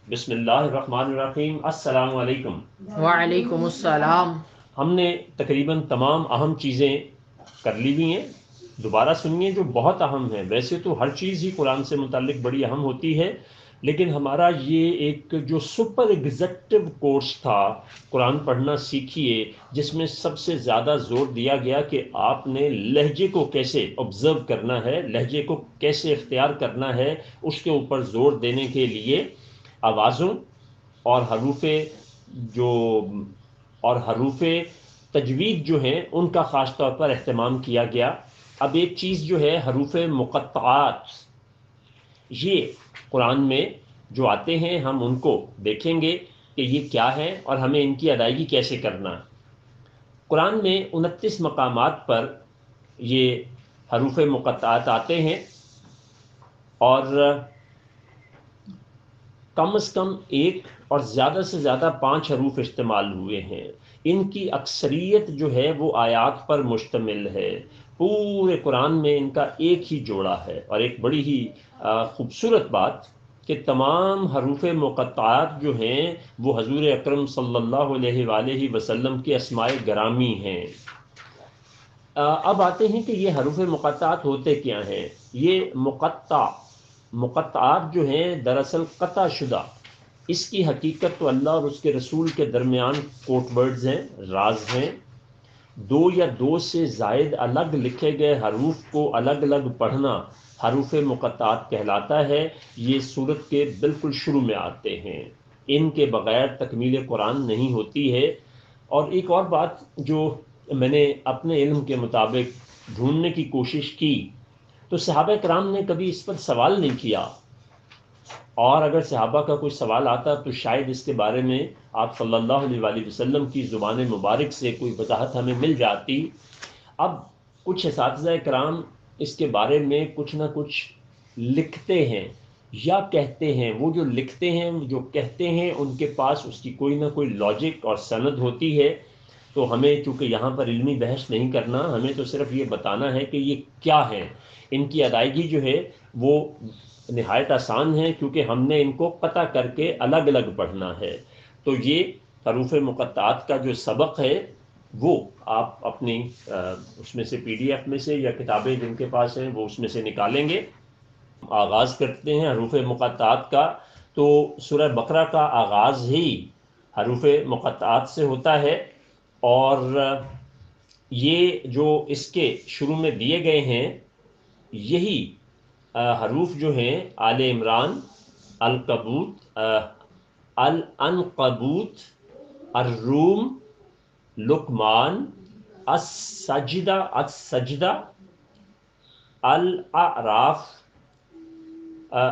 بسم اللہ الرحمن الرحیم، السلام علیکم۔ وعلیکم السلام۔ ہم نے تقریباً تمام اہم چیزیں کر لی ہوئی ہیں، دوبارہ سنیے جو بہت اہم ہے۔ ویسے تو ہر چیز ہی قرآن سے متعلق بڑی اہم ہوتی ہے، لیکن ہمارا یہ ایک جو سپر ایگزیکٹو کورس تھا قرآن پڑھنا سیکھیے، جس میں سب سے زیادہ زور دیا گیا کہ آپ نے لہجے کو کیسے آبزرو کرنا ہے، لہجے کو کیسے اختیار کرنا ہے، اس کے اوپر زور دینے کے لیے آوازوں اور جو حروف تجوید جو ہیں ان کا خاص طور پر اہتمام کیا گیا۔ اب ایک چیز جو ہے حروف مقطعات، یہ قرآن میں جو آتے ہیں ہم ان کو دیکھیں گے کہ یہ کیا ہے اور ہمیں ان کی ادائیگی کیسے کرنا ہے۔ قرآن میں 29 مقامات پر یہ حروف مقطعات آتے ہیں، اور کم از کم ایک اور زیادہ سے زیادہ 5 حروف استعمال ہوئے ہیں۔ ان کی اکثریت جو ہے وہ آیات پر مشتمل ہے۔ پورے قرآن میں ان کا ایک ہی جوڑا ہے، اور ایک بڑی ہی خوبصورت بات کہ تمام حروف مقطعات جو ہیں وہ حضور اکرم صلی اللہ علیہ وآلہ وسلم کے اسماء گرامی ہیں۔ اب آتے ہیں کہ یہ حروف مقطعات ہوتے کیا ہیں۔ یہ مقطعات جو ہیں دراصل قطع شدہ، اس کی حقیقت تو اللہ اور اس کے رسول کے درمیان کوڈ ورڈز ہیں، راز ہیں۔ 2 یا 2 سے زائد الگ لکھے گئے حروف کو الگ الگ پڑھنا حروف مقطعات کہلاتا ہے۔ یہ سورت کے بالکل شروع میں آتے ہیں، ان کے بغیر تکمیل قرآن نہیں ہوتی ہے۔ اور ایک اور بات جو میں نے اپنے علم کے مطابق ڈھونڈنے کی کوشش کی، تو صحابہ کرام نے کبھی اس پر سوال نہیں کیا، اور اگر صحابہ کا کوئی سوال آتا تو شاید اس کے بارے میں آپ صلی اللہ علیہ وآلہ وسلم کی زبان مبارک سے کوئی وضاحت ہمیں مل جاتی۔ اب کچھ اساتذہ کرام اس کے بارے میں کچھ نہ کچھ لکھتے ہیں یا کہتے ہیں۔ وہ جو لکھتے ہیں، جو کہتے ہیں، ان کے پاس اس کی کوئی نہ کوئی لاجک اور سند ہوتی ہے۔ تو ہمیں چونکہ یہاں پر علمی بحث نہیں کرنا، ہمیں تو صرف یہ بتانا ہے کہ یہ کیا ہے۔ ان کی ادائیگی جو ہے وہ نہایت آسان ہے، کیونکہ ہم نے ان کو قطع کر کے الگ الگ پڑھنا ہے۔ تو یہ حروف مقطعات کا جو سبق ہے وہ آپ اپنی اس میں سے پی ڈی ایف میں سے یا کتابیں جن کے پاس ہیں وہ اس میں سے نکالیں گے۔ آغاز کرتے ہیں حروف مقطعات کا، تو سورہ بقرہ کا آغاز ہی حروف مقطعات سے ہوتا ہے، اور یہ جو اس کے شروع میں دیے گئے ہیں یہی حروف جو ہیں آل عمران، العنقبوت، الروم، لقمان، السجدہ، الاعراف،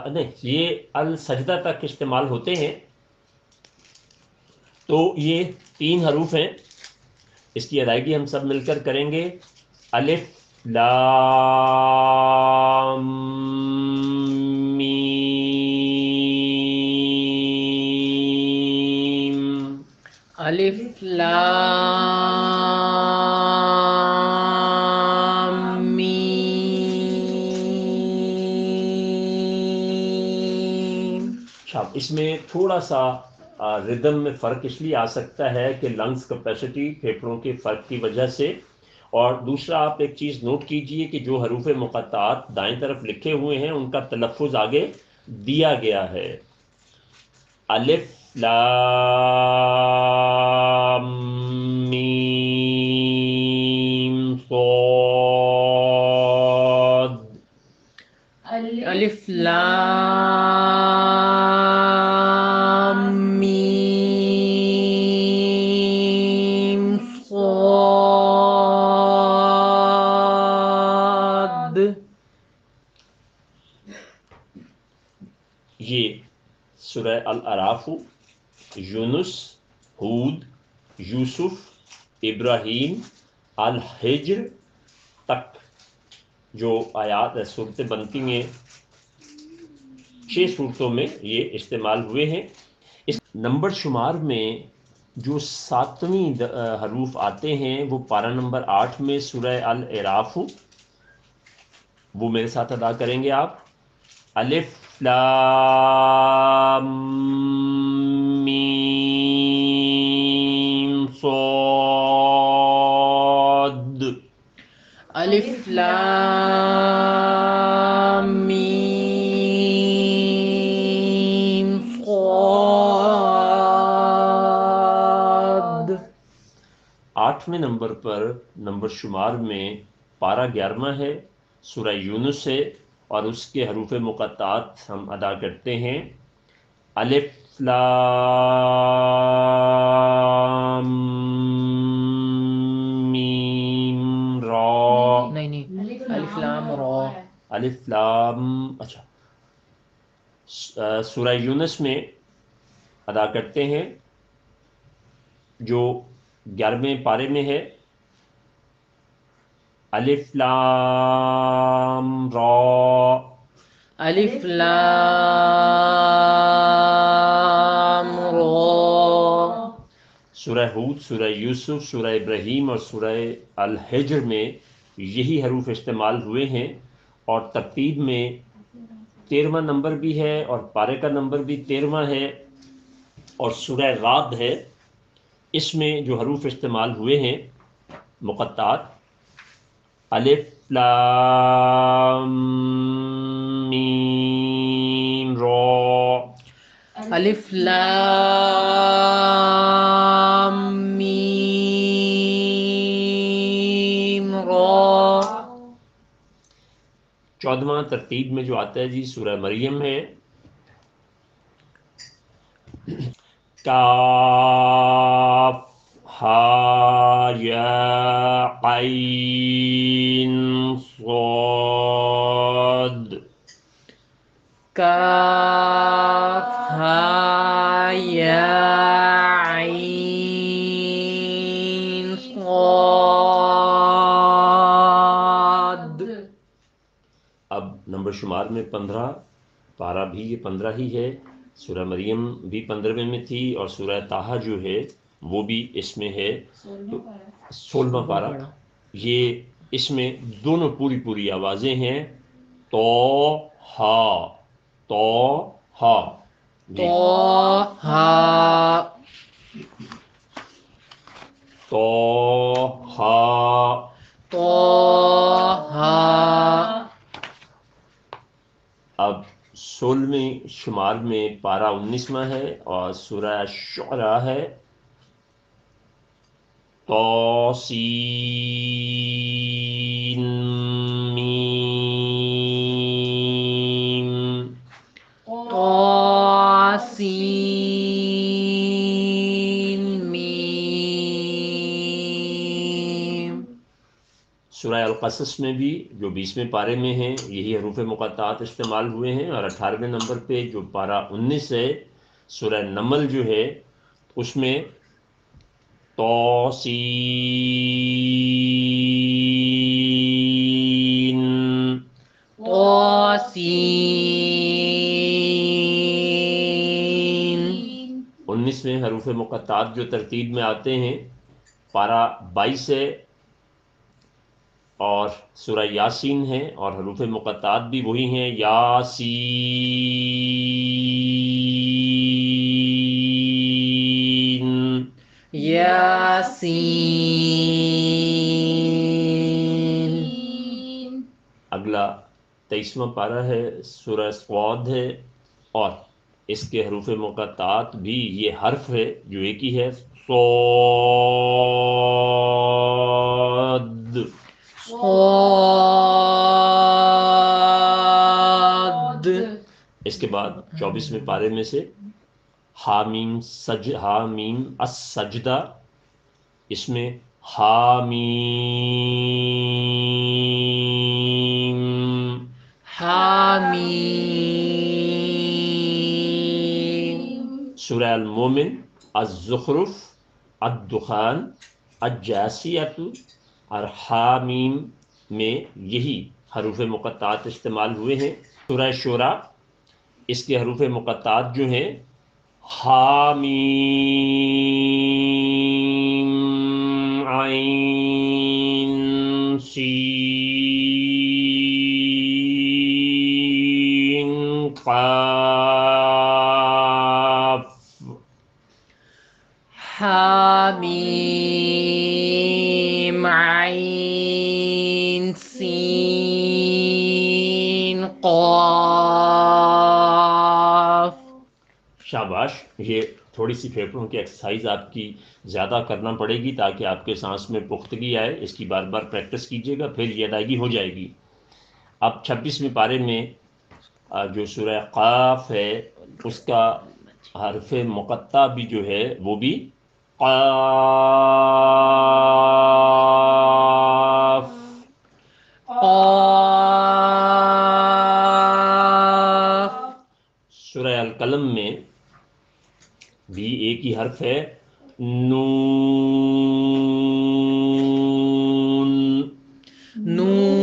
نہیں یہ السجدہ تک استعمال ہوتے ہیں۔ تو یہ 3 حروف ہیں، اس کی ادائیگی ہم سب مل کر کریں گے۔ الف لام میم۔ الف لام میم۔ اس میں تھوڑا سا ردم میں فرق اس لیے آ سکتا ہے کہ لنگز کیپیسٹی، پھیپھڑوں کے فرق کی وجہ سے۔ اور دوسرا آپ ایک چیز نوٹ کیجئے کہ جو حروف مقطعات دائیں طرف لکھے ہوئے ہیں ان کا تلفظ آگے دیا گیا ہے۔ الف لام میم صاد۔ الف لام میم صاد۔ یہ سورہ الاعراف، یونس، ہود، یوسف، ابراہیم، الحجر تک جو آیات صورتیں بنتی ہیں، 6 صورتوں میں یہ استعمال ہوئے ہیں۔ اس نمبر شمار میں جو 7ویں حروف آتے ہیں وہ پارہ نمبر 8 میں سورہ الاعراف، وہ میرے ساتھ ادا کریں گے آپ۔ الف لام الف لام میم صاد. 8ویں نمبر پر نمبر شمار میں پارہ 11واں ہے، سورہ یونس ہے، اور اس کے حروف مقطعات ہم ادا کرتے ہیں. الف لام میم را. نہیں الف لام را. الف لام، اچھا، سورہ یونس میں ادا کرتے ہیں جو 11ویں پارے میں ہے. الف لام را. الف لام را. سورہ ہود، سورہ یوسف، سورہ ابراہیم اور سورہ الحجر میں یہی حروف استعمال ہوئے ہیں، اور ترتیب میں 13واں نمبر بھی ہے اور پارے کا نمبر بھی 13واں ہے. اور سورہ رعد ہے، اس میں جو حروف استعمال ہوئے ہیں مقطعات، الف لام میم را. الف لام میم را. 14واں ترتیب میں جو آتا ہے جی سورہ مریم ہے. کاف ہا یا عین صاد. کاف ہا یا عین صاد. اب نمبر شمار میں 15، پارہ بھی یہ 15 ہی ہے. سورہ مریم بھی 15ویں میں تھی، اور سورہ طٰہٰ جو ہے وہ بھی اس میں ہے. 16واں پارہ. یہ اس میں دونوں پوری آوازیں ہیں، تو ہا، تو ہا. جی، طٰہٰ. تو ہا. طٰہٰ. اب 16ویں شمار میں پارہ 19واں ہے اور سورہ شعراء ہے. طاسین میم. طاسین میم. سورہ القصص میں بھی جو 20ویں پارے میں ہیں یہی حروف مقطعات استعمال ہوئے ہیں. اور 18ویں نمبر پہ جو پارہ 19 ہے، سورہ نمل جو ہے، اس میں طاسین. طاسین. 19ویں حروف مقطعات جو ترتیب میں آتے ہیں، پارہ 22 ہے اور سورہ یاسین ہے، اور حروف مقطعات بھی وہی ہیں، یاسین. یاسین. اگلا 23واں پارہ ہے، سورہ صاد ہے، اور اس کے حروف مقطعات بھی یہ حرف ہے جو ایک ہی ہے، صاد. صاد. اس کے بعد 24ویں پارے میں سے حامیم السجدہ، اس میں حامیم. حامیم. سورہ المومن، الزخرف، الدخان، الجاثیۃ اور حامیم میں یہی حروف مقطعات استعمال ہوئے ہیں. سورہ شعراء، اس کے حروف مقطعات جو ہیں حامیم عین سین قاف. حامیم عین سین قاف. شاباش. یہ تھوڑی سی پھیپھڑوں کی ایکسرسائز آپ کی زیادہ کرنا پڑے گی تاکہ آپ کے سانس میں پختگی آئے. اس کی بار بار پریکٹس کیجیے گا، پھر یہ ادائیگی ہو جائے گی. اب 26ویں پارے میں جو سورہ قاف ہے اس کا حرف مقطع بھی جو ہے وہ بھی قاف. قاف. سورہ القلم میں بھی ایک ہی حرف ہے نون. نون.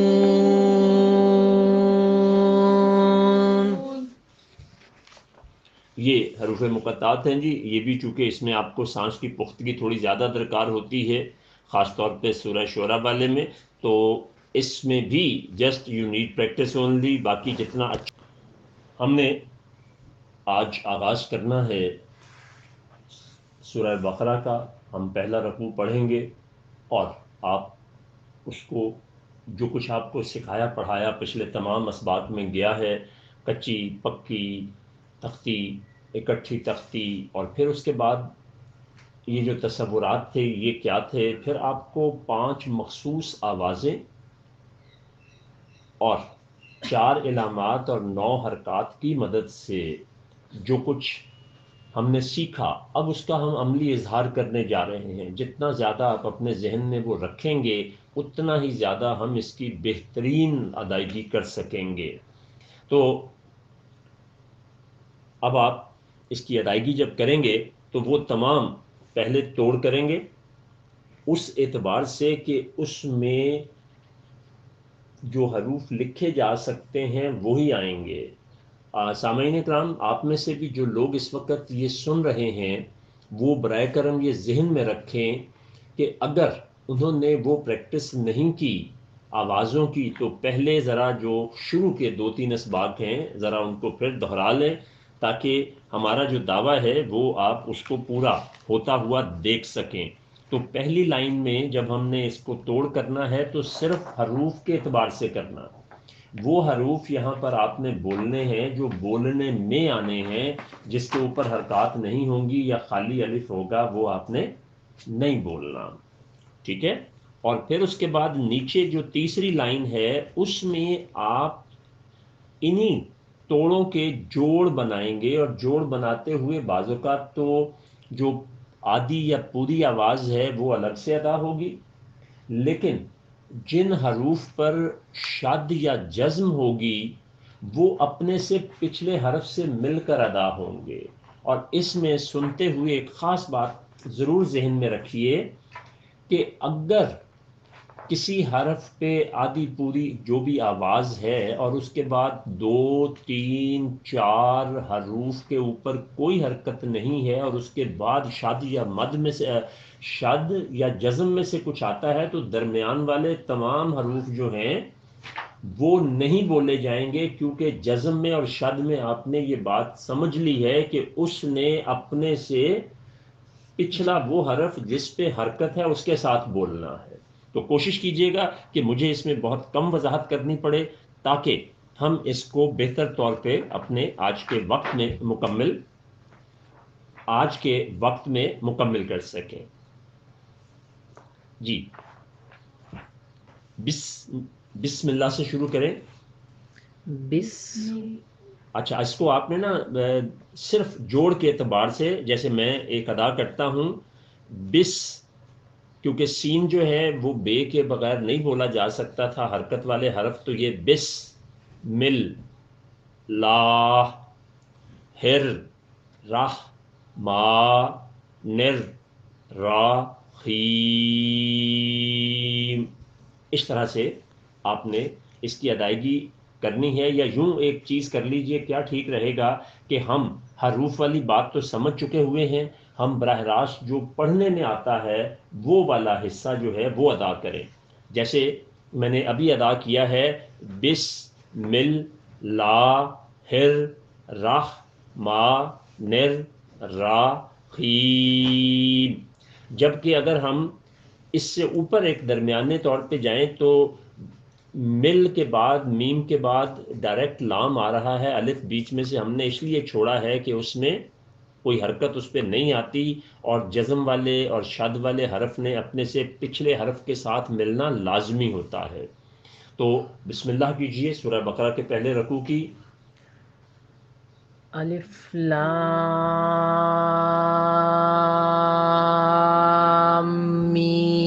یہ حروف مقطعات ہیں جی. یہ بھی چونکہ اس میں آپ کو سانس کی پختگی تھوڑی زیادہ درکار ہوتی ہے، خاص طور پہ سورہ شعراء والے میں، تو اس میں بھی just you need practice only. باقی جتنا اچھا ہم نے آج آغاز کرنا ہے سورہ بقرہ کا. ہم پہلا رکوع پڑھیں گے اور آپ اس کو جو کچھ آپ کو سکھایا پڑھایا پچھلے تمام اسباق میں گیا ہے، کچی پکی تختی، اکٹھی تختی، اور پھر اس کے بعد یہ جو تصورات تھے یہ کیا تھے، پھر آپ کو 5 مخصوص آوازیں اور 4 علامات اور 9 حرکات کی مدد سے جو کچھ ہم نے سیکھا، اب اس کا ہم عملی اظہار کرنے جا رہے ہیں. جتنا زیادہ آپ اپنے ذہن میں وہ رکھیں گے اتنا ہی زیادہ ہم اس کی بہترین ادائیگی کر سکیں گے. تو اب آپ اس کی ادائیگی جب کریں گے تو وہ تمام پہلے توڑ کریں گے اس اعتبار سے کہ اس میں جو حروف لکھے جا سکتے ہیں وہی آئیں گے. سامعین کرام، آپ میں سے بھی جو لوگ اس وقت یہ سن رہے ہیں وہ برائے کرم یہ ذہن میں رکھیں کہ اگر انہوں نے وہ پریکٹس نہیں کی آوازوں کی تو پہلے ذرا جو شروع کے 2-3 اسباق ہیں ذرا ان کو پھر دہرا لیں تاکہ ہمارا جو دعویٰ ہے وہ آپ اس کو پورا ہوتا ہوا دیکھ سکیں. تو پہلی لائن میں جب ہم نے اس کو توڑ کرنا ہے تو صرف حروف کے اعتبار سے کرنا. وہ حروف یہاں پر آپ نے بولنے ہیں جو بولنے میں آنے ہیں، جس کے اوپر حرکات نہیں ہوں گی یا خالی الف ہوگا وہ آپ نے نہیں بولنا. ٹھیک ہے؟ اور پھر اس کے بعد نیچے جو تیسری لائن ہے اس میں آپ انہی توڑوں کے جوڑ بنائیں گے، اور جوڑ بناتے ہوئے بعض اوقات تو جو آدھی یا پوری آواز ہے وہ الگ سے ادا ہوگی، لیکن جن حروف پر شد یا جزم ہوگی وہ اپنے سے پچھلے حرف سے مل کر ادا ہوں گے. اور اس میں سنتے ہوئے ایک خاص بات ضرور ذہن میں رکھیے کہ اگر کسی حرف پہ آدھی پوری جو بھی آواز ہے اور اس کے بعد 2-3-4 حروف کے اوپر کوئی حرکت نہیں ہے اور اس کے بعد شد یا مد میں سے شد یا جزم میں سے کچھ آتا ہے تو درمیان والے تمام حروف جو ہیں وہ نہیں بولے جائیں گے، کیونکہ جزم میں اور شد میں آپ نے یہ بات سمجھ لی ہے کہ اس نے اپنے سے پچھلا وہ حرف جس پہ حرکت ہے اس کے ساتھ بولنا ہے. تو کوشش کیجئے گا کہ مجھے اس میں بہت کم وضاحت کرنی پڑے تاکہ ہم اس کو بہتر طور پہ اپنے آج کے وقت میں مکمل کر سکیں. جی بسم اللہ سے شروع کریں. اچھا، اس کو آپ نے نا صرف جوڑ کے اعتبار سے، جیسے میں ایک ادا کرتا ہوں بس، کیونکہ سین جو ہے وہ بے کے بغیر نہیں بولا جا سکتا تھا حرکت والے حرف، تو یہ بس مل لا ہر راہ ما نر را خیم، اس طرح سے آپ نے اس کی ادائیگی کرنی ہے. یا یوں ایک چیز کر لیجئے، کیا ٹھیک رہے گا کہ ہم حروف والی بات تو سمجھ چکے ہوئے ہیں، ہم براہ راست جو پڑھنے میں آتا ہے وہ والا حصہ جو ہے وہ ادا کریں. جیسے میں نے ابھی ادا کیا ہے بس مل لا ہر راہ ما نر را خیم. جبکہ اگر ہم اس سے اوپر ایک درمیانے طور پہ جائیں تو مل کے بعد میم کے بعد ڈائریکٹ لام آ رہا ہے، الف بیچ میں سے ہم نے اس لیے چھوڑا ہے کہ اس میں کوئی حرکت اس پہ نہیں آتی، اور جزم والے اور شد والے حرف نے اپنے سے پچھلے حرف کے ساتھ ملنا لازمی ہوتا ہے۔ تو بسم اللہ کیجئے سورہ بقرہ کے پہلے رکوع کی۔ الف لام میم۔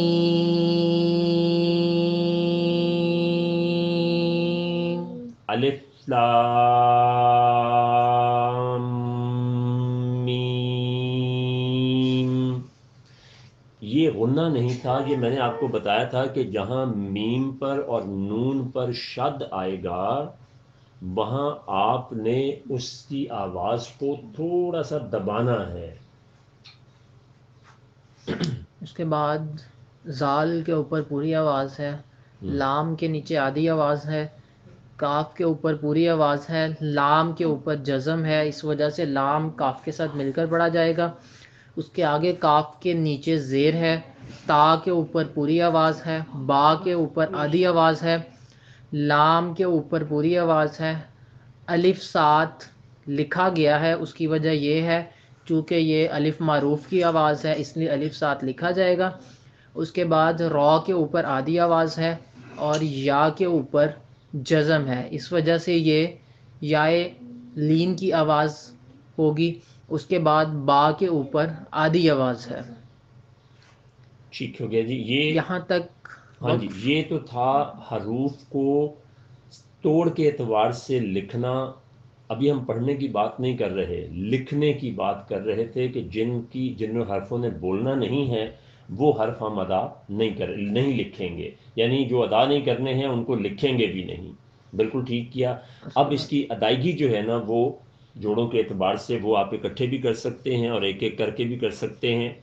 الف لام میم، یہ غنہ نہیں تھا، یہ میں نے آپ کو بتایا تھا کہ جہاں میم پر اور نون پر شد آئے گا وہاں آپ نے اس کی آواز کو تھوڑا سا دبانا ہے۔ اس کے بعد زال کے اوپر پوری آواز ہے، لام کے نیچے آدھی آواز ہے، کاف کے اوپر پوری آواز ہے، لام کے اوپر جزم ہے، اس وجہ سے لام کاف کے ساتھ مل کر پڑھا جائے گا۔ اس کے آگے کاف کے نیچے زیر ہے، تا کے اوپر پوری آواز ہے، با کے اوپر آدھی آواز ہے، لام کے اوپر پوری آواز ہے، الف ساتھ لکھا گیا ہے، اس کی وجہ یہ ہے چونکہ یہ الف معروف کی آواز ہے اس لیے الف ساتھ لکھا جائے گا۔ اس کے بعد را کے اوپر آدھی آواز ہے اور یا کے اوپر جزم ہے، اس وجہ سے یہ یائے لین کی آواز ہوگی۔ اس کے بعد با کے اوپر آدھی آواز ہے۔ ٹھیک ہو گیا جی، یہ یہاں تک ہاں جی، یہ تو تھا حروف کو توڑ کے اعتبار سے لکھنا۔ ابھی ہم پڑھنے کی بات نہیں کر رہے، لکھنے کی بات کر رہے تھے کہ جن حرفوں نے بولنا نہیں ہے وہ حرف ہم ادا نہیں لکھیں گے، یعنی جو ادا نہیں کرنے ہیں ان کو لکھیں گے بھی نہیں۔ بالکل ٹھیک کیا۔ اب اس کی ادائیگی جو ہے نا وہ جوڑوں کے اعتبار سے وہ آپ اکٹھے بھی کر سکتے ہیں اور ایک ایک کر کے بھی کر سکتے ہیں۔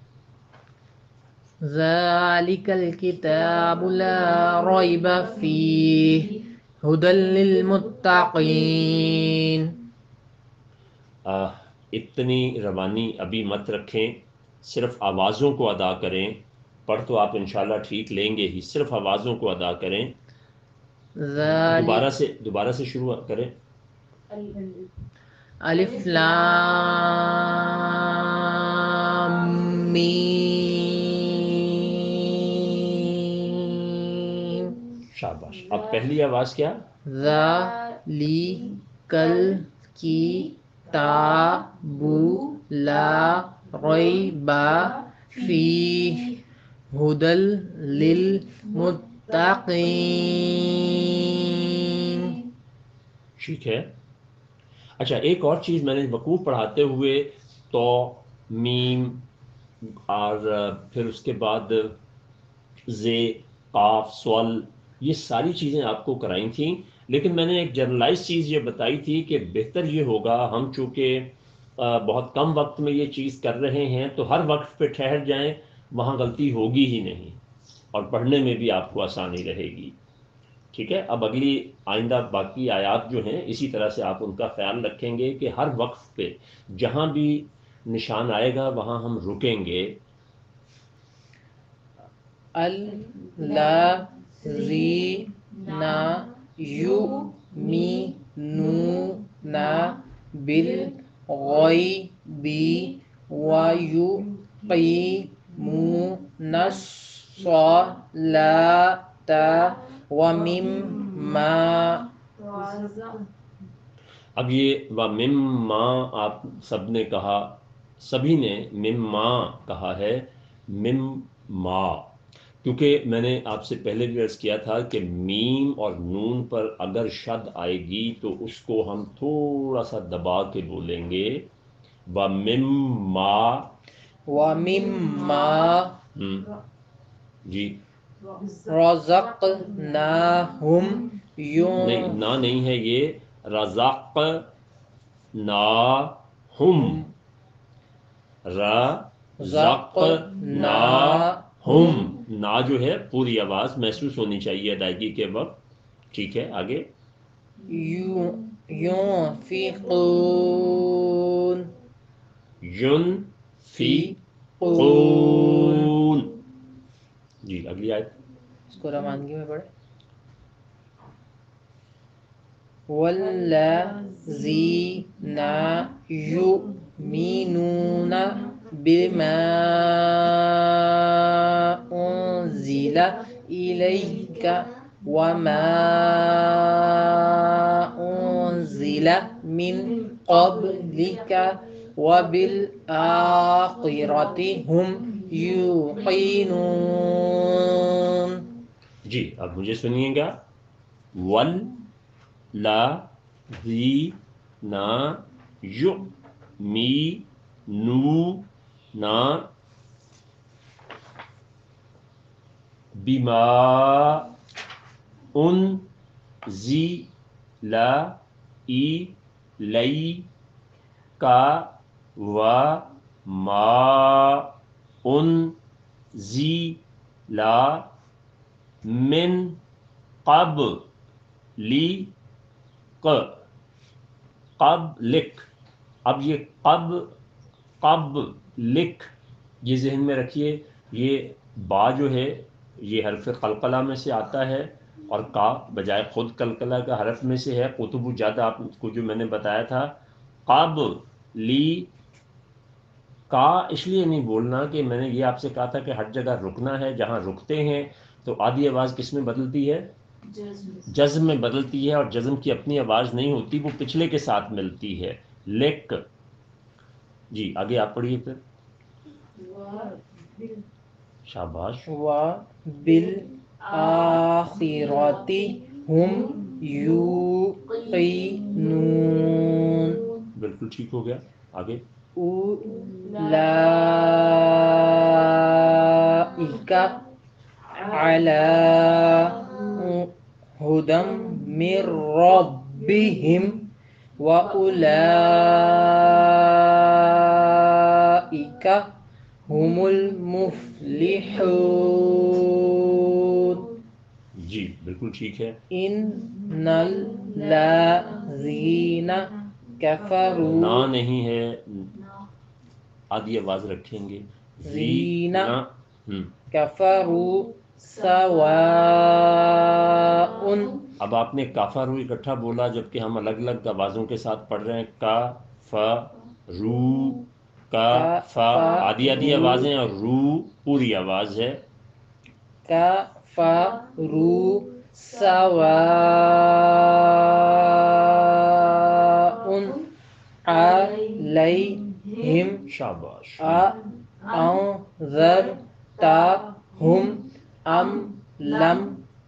ذالک الکتاب لا ریب فیہ ھدی للمتقین۔ اتنی روانی ابھی مت رکھیں، صرف آوازوں کو ادا کریں۔ پڑھ تو آپ انشاءاللہ ٹھیک لیں گے ہی، صرف آوازوں کو ادا کریں۔ دوبارہ سے شروع کریں۔ الف لام میم۔ شاباش۔ اب پہلی آواز کیا؟ ذالکل کتاب لا ریب فیہ ھدی للمتقین۔ ٹھیک ہے۔ اچھا ایک اور چیز میں نے وقوف پڑھاتے ہوئے تو میم اور پھر اس کے بعد زے قاف سول یہ ساری چیزیں آپ کو کرائی تھیں، لیکن میں نے ایک جنرلائز چیز یہ بتائی تھی کہ بہتر یہ ہوگا ہم چونکہ بہت کم وقت میں یہ چیز کر رہے ہیں تو ہر وقت پہ ٹھہر جائیں، وہاں غلطی ہوگی ہی نہیں اور پڑھنے میں بھی آپ کو آسانی رہے گی۔ ٹھیک ہے، اب اگلی آئندہ باقی آیات جو ہیں اسی طرح سے آپ ان کا خیال رکھیں گے کہ ہر وقت پہ جہاں بھی نشان آئے گا وہاں ہم رکیں گے۔ الذین یؤمنون بالغیب ویقیمون الصلاۃ ومما۔ اب یہ وَمِمَّا آپ سب نے کہا، سبھی نے مما کہا ہے، مما، کیونکہ میں نے آپ سے پہلے بھی عرض کیا تھا کہ میم اور نون پر اگر شد آئے گی تو اس کو ہم تھوڑا سا دبا کے بولیں گے، وَمِمَّا۔ وَمِمَّا جی رَزَقْنَاهُمْ نہیں ہے، یہ رزقناہم، رزقناہم، نا جو ہے پوری آواز محسوس ہونی چاہیے ادائیگی کے وقت۔ ٹھیک ہے آگے۔ ينفقون ينفقون۔ جی اگلی آیت اس کو روانگی میں پڑھیں۔ والذین یؤمنون بما انزل الیک وما انزل من قبلک وبالآخرۃ هم یوقنون. جی اب مجھے سنیے گا. ول لا ذی نا یو می نو نا بما ان زی لا ای لئی کا و ما ان زی لا من قب لی قب لکھ. اب یہ قب لکھ یہ ذہن میں رکھیے، یہ با جو ہے یہ حرف قلقلہ میں سے آتا ہے اور کا بجائے خود قلقلہ کا حرف میں سے ہے. قطب زیادہ آپ کو جو میں نے بتایا تھا قب لی کا اس لیے نہیں بولنا کہ میں نے یہ آپ سے کہا تھا کہ ہر جگہ رکنا ہے، جہاں رکتے ہیں تو آدھی آواز کس میں بدلتی ہے؟ جزم میں بدلتی ہے، اور جزم کی اپنی آواز نہیں ہوتی، وہ پچھلے کے ساتھ ملتی ہے. لیک. جی آگے آپ پڑھیے پھر. شاباش. وبالآخرۃ هم یوقنون. بالکل ٹھیک ہو گیا. آگے. اولئک علی ہدی من ربہم واولئک هم المفلحون. جی بالکل ٹھیک ہے. ان الذین کفروا نا نہیں ہے، آدھی آواز رکھیں گے. زین نا. کفروا سواء. اب آپ نے کافا رو اکٹھا بولا جبکہ ہم الگ الگ آوازوں کے ساتھ پڑھ رہے ہیں. کا فا رو کا فا آدھی آدھی آوازیں اور رو پوری آواز ہے. کفروا سواء علیہم شاباش. انذرتہم ام لم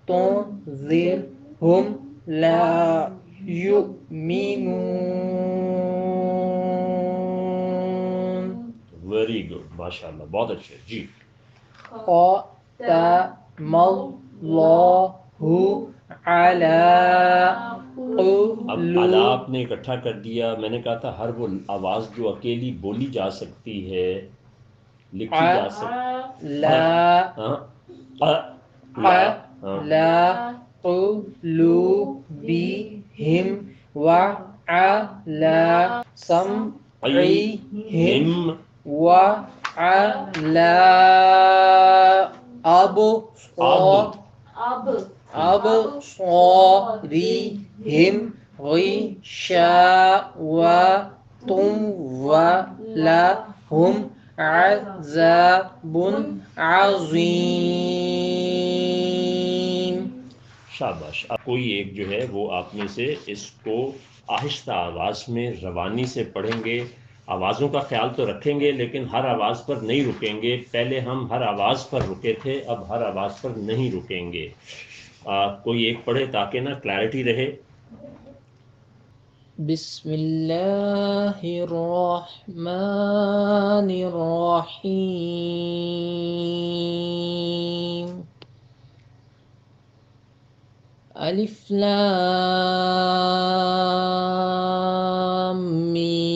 تنذرہم لا یؤمنون. ویری گڈ، ماشاء اللہ، بہت اچھے. جی. ختم اللہ علی اب اعلیٰ آپ نے اکٹھا کر دیا. میں نے کہا تھا ہر وہ آواز جو اکیلی بولی جا سکتی ہے، لکھی جا سکتی لا قلوبہم وعلی سمعہم وعلی أبصارهم غشاوة ولهم عذاب عظیم. شاباش. اب کوئی ایک جو ہے وہ آپ میں سے اس کو آہستہ آواز میں روانی سے پڑھیں گے. آوازوں کا خیال تو رکھیں گے لیکن ہر آواز پر نہیں رکیں گے. پہلے ہم ہر آواز پر رکے تھے، اب ہر آواز پر نہیں رکیں گے. کوئی ایک پڑھے تاکہ نا کلیئرٹی رہے. بسم اللہ الرحمن الرحیم. الف لام میم.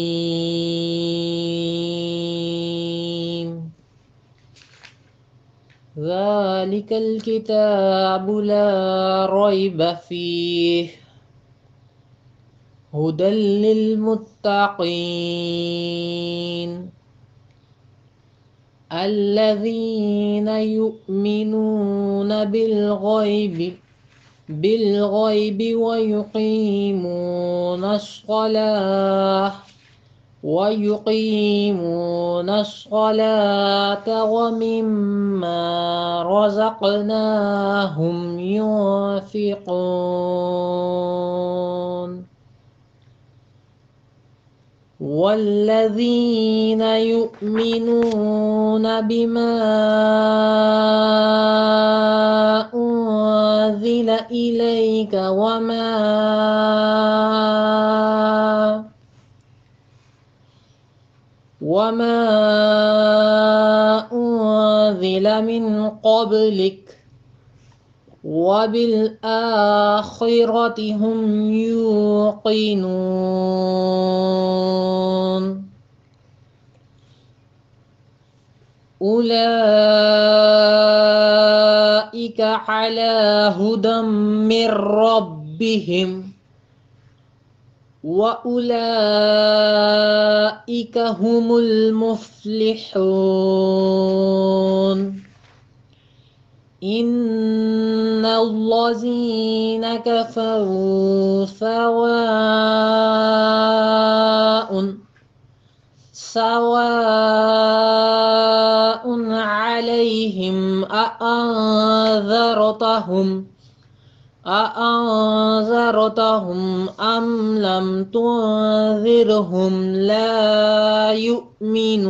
ذلك الكتاب لا ريب فيه هدى للمتقين الذين يؤمنون بالغيب بالغیب ویقیمون الصلاة ومما رزقناهم ينفقون والذين يؤمنون بما أنزل إليك وما أنزل من قبلك وبالآخرة هم يوقنون أولئك على هدى من ربهم وأولئك هم المفلحون إن الذين كفروا سواء عليهم أأنذرتهم أم لم تنذرهم لا يؤمنون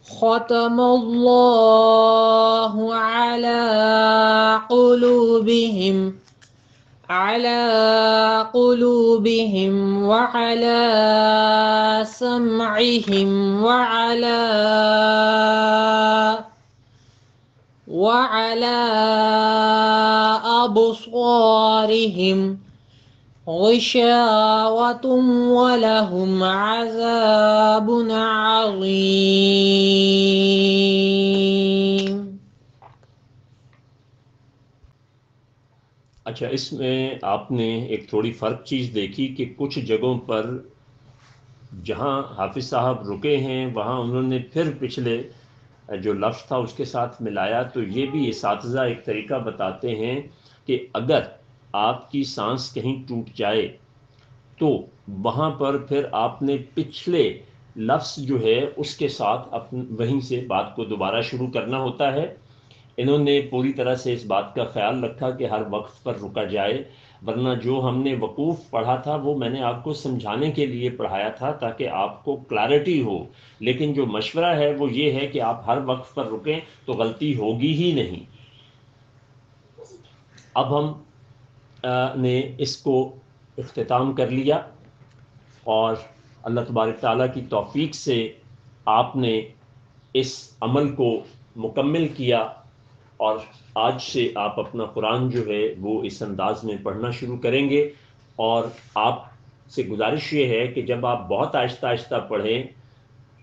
ختم الله على قلوبهم وعلى سمعهم وعلى أبصارهم غشاوة ولهم عذاب عظيم. اچھا، اس میں آپ نے ایک تھوڑی فرق چیز دیکھی کہ کچھ جگہوں پر جہاں حافظ صاحب رکے ہیں وہاں انہوں نے پھر پچھلے جو لفظ تھا اس کے ساتھ ملایا. تو یہ بھی اساتذہ ایک طریقہ بتاتے ہیں کہ اگر آپ کی سانس کہیں ٹوٹ جائے تو وہاں پر پھر آپ نے پچھلے لفظ جو ہے اس کے ساتھ وہیں سے بات کو دوبارہ شروع کرنا ہوتا ہے. انہوں نے پوری طرح سے اس بات کا خیال رکھا کہ ہر وقت پر رکا جائے، ورنہ جو ہم نے وقوف پڑھا تھا وہ میں نے آپ کو سمجھانے کے لیے پڑھایا تھا تاکہ آپ کو کلیرٹی ہو، لیکن جو مشورہ ہے وہ یہ ہے کہ آپ ہر وقت پر رکیں تو غلطی ہوگی ہی نہیں. اب ہم نے اس کو اختتام کر لیا اور اللہ تبارک تعالیٰ کی توفیق سے آپ نے اس عمل کو مکمل کیا اور آج سے آپ اپنا قرآن جو ہے وہ اس انداز میں پڑھنا شروع کریں گے. اور آپ سے گزارش یہ ہے کہ جب آپ بہت آہستہ آہستہ پڑھیں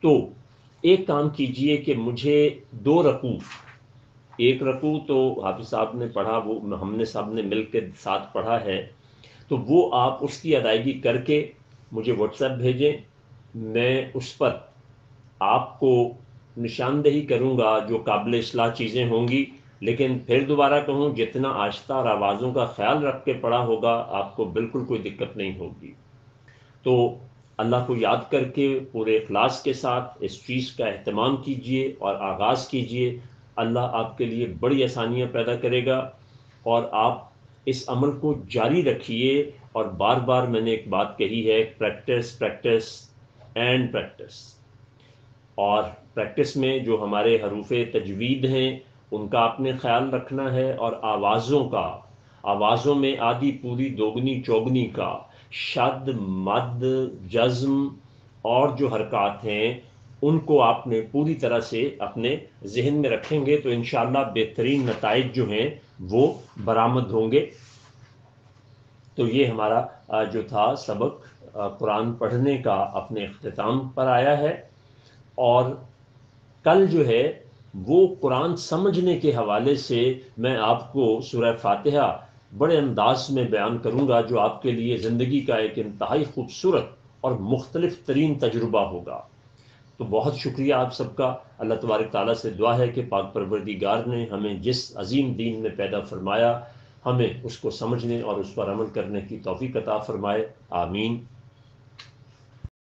تو ایک کام کیجئے کہ مجھے 2 رکوع، ایک رکوع تو حافظ صاحب نے پڑھا، وہ ہم نے سب نے مل کے ساتھ پڑھا ہے، تو وہ آپ اس کی ادائیگی کر کے مجھے واٹس ایپ بھیجیں. میں اس پر آپ کو نشاندہی کروں گا جو قابل اصلاح چیزیں ہوں گی، لیکن پھر دوبارہ کہوں جتنا آہستہ اور آوازوں کا خیال رکھ کے پڑھا ہوگا آپ کو بالکل کوئی دقت نہیں ہوگی. تو اللہ کو یاد کر کے پورے اخلاص کے ساتھ اس چیز کا اہتمام کیجئے اور آغاز کیجئے. اللہ آپ کے لیے بڑی آسانیاں پیدا کرے گا اور آپ اس عمل کو جاری رکھیے. اور بار بار میں نے ایک بات کہی ہے، پریکٹس پریکٹس اینڈ پریکٹس. اور پریکٹس میں جو ہمارے حروف تجوید ہیں ان کا آپ نے خیال رکھنا ہے، اور آوازوں میں آدھی پوری دوگنی چوگنی کا، شد مد جزم اور جو حرکات ہیں ان کو آپ نے پوری طرح سے اپنے ذہن میں رکھیں گے تو انشاءاللہ بہترین نتائج جو ہیں وہ برآمد ہوں گے. تو یہ ہمارا جو تھا سبق قرآن پڑھنے کا اپنے اختتام پر آیا ہے. اور کل جو ہے وہ قرآن سمجھنے کے حوالے سے میں آپ کو سورہ فاتحہ بڑے انداز میں بیان کروں گا جو آپ کے لیے زندگی کا ایک انتہائی خوبصورت اور مختلف ترین تجربہ ہوگا. تو بہت شکریہ آپ سب کا. اللہ تبارک تعالیٰ سے دعا ہے کہ پاک پروردگار نے ہمیں جس عظیم دین میں پیدا فرمایا ہمیں اس کو سمجھنے اور اس پر عمل کرنے کی توفیق عطا فرمائے. آمین.